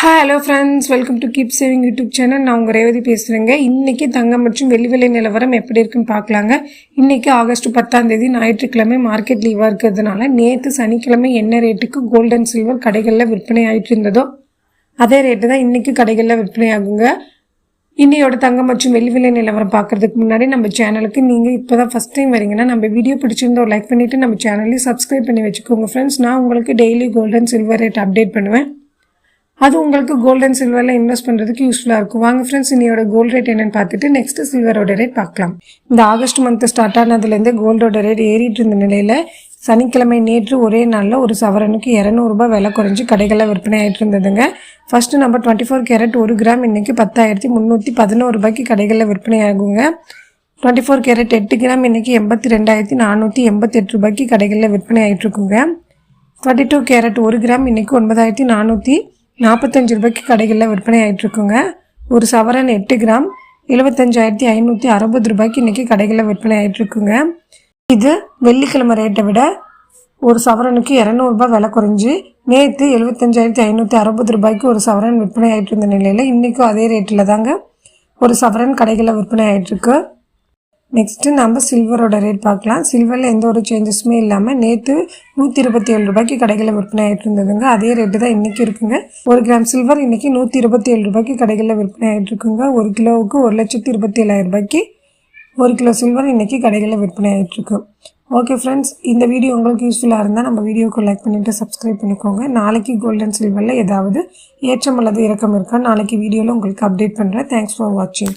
Hello friends, welcome to keep saving YouTube channel. நான் உங்கள் ரேவதி பேசுகிறேங்க. இன்றைக்கி தங்கம் மற்றும் வெள்ளி விலை நிலவரம் எப்படி இருக்குன்னு பார்க்கலாங்க. இன்றைக்கி ஆகஸ்ட் 10 ஞாயிற்றுக்கிழமை மார்க்கெட் லீவாக இருக்கிறதுனால நேற்று சனிக்கிழமை என்ன ரேட்டுக்கு கோல்டு அண்ட் சில்வர் கடைகளில் விற்பனை ஆகிட்டு இருந்ததோ அதே ரேட்டு தான் இன்றைக்கி கடைகளில் விற்பனை ஆகுங்க. இன்னையோட தங்கம் மற்றும் வெள்ளி விலை நிலவரம் பார்க்குறதுக்கு முன்னாடி நம்ம சேனலுக்கு நீங்கள் இப்போ தான் ஃபஸ்ட் டைம் வரீங்கன்னா நம்ம வீடியோ பிடிச்சிருந்தோம் லைக் பண்ணிவிட்டு நம்ம சேனலையும் சப்ஸ்கிரைப் பண்ணி வச்சுக்கோங்க ஃப்ரெண்ட்ஸ். நான் உங்களுக்கு daily gold and silver rate update பண்ணுவேன். அது உங்களுக்கு கோல்டு அண்ட் சில்வரில் இன்வெஸ்ட் பண்ணுறதுக்கு யூஸ்ஃபுல்லாக இருக்கும். வாங்க ஃப்ரெண்ட்ஸ், இன்னையோட கோல்டு ரேட் என்னென்னு பார்த்துட்டு நெக்ஸ்ட்டு சில்வரோட ரேட் பார்க்கலாம். இந்த ஆகஸ்ட் மந்த் ஸ்டார்ட் ஆனதுலேருந்து கோல்டோட ரேட் ஏறிட்டு இருந்த நிலையில் சனிக்கிழமை நேற்று ஒரே நாளில் ஒரு சவரனுக்கு 200 ரூபாய் விலை குறைஞ்சி கடைகளில் விற்பனை ஆகிட்டு இருந்ததுங்க. ஃபஸ்ட்டு நம்ம 24 கேரட் 1 கிராம் இன்றைக்கி 10,311 ரூபாய்க்கு கடைகளில் விற்பனை ஆகுங்க. 24 கேரட் 8 கிராம் இன்றைக்கி 82,488 ரூபாய்க்கு கடைகளில் விற்பனை ஆகிட்டு இருக்குங்க. 22 கேரட் 1 கிராம் இன்றைக்கி 9,445 ரூபாய்க்கு கடைகளில் விற்பனை ஆகிட்டு இருக்குங்க. ஒரு சவரன் 8 கிராம் 75,560 ரூபாய்க்கு இன்றைக்கி கடைகளில் விற்பனை ஆகிட்டு இருக்குங்க. இது வெள்ளிக்கிழமை ரேட்டை விட ஒரு சவரனுக்கு 200 ரூபாய் விலை குறைஞ்சி நேற்று 75,560 ரூபாய்க்கு ஒரு சவரன் விற்பனை ஆகிட்டு இருந்த நிலையில் இன்றைக்கும் அதே ரேட்டில் தாங்க ஒரு சவரன் கடைகளில் விற்பனை ஆகிட்டுருக்கு. நெக்ஸ்ட்டு நம்ம சில்வரோட ரேட் பார்க்கலாம். சில்வரில் எந்த ஒரு சேஞ்சஸுமே இல்லாமல் நேற்று 127 ரூபாய்க்கு கடைகளில் விற்பனை ஆகிட்டு இருந்ததுங்க. அதே ரேட்டு தான் இன்றைக்கி இருக்குங்க. 1 கிராம் சில்வர் இன்றைக்கி 127 ரூபாய்க்கு கடைகளில் விற்பனை ஆகிட்டு இருக்குங்க. 1 கிலோவுக்கு 1,27,000 ரூபாய்க்கு 1 கிலோ சில்வர் இன்றைக்கி கடைகளில் விற்பனை ஆகிட்டுருக்கு. ஓகே ஃப்ரெண்ட்ஸ், இந்த வீடியோ உங்களுக்கு யூஸ்ஃபுல்லாக இருந்தால் நம்ம வீடியோக்கு லைக் பண்ணிவிட்டு சப்ஸ்கிரைப் பண்ணிக்கோங்க. நாளைக்கு கோல்டு அண்ட் சில்வரில் ஏதாவது ஏற்றம் அல்லது இறக்கம் இருக்கா நாளைக்கு வீடியோவில் உங்களுக்கு அப்டேட் பண்ணுறேன். தேங்க்ஸ் ஃபார் வாட்சிங்.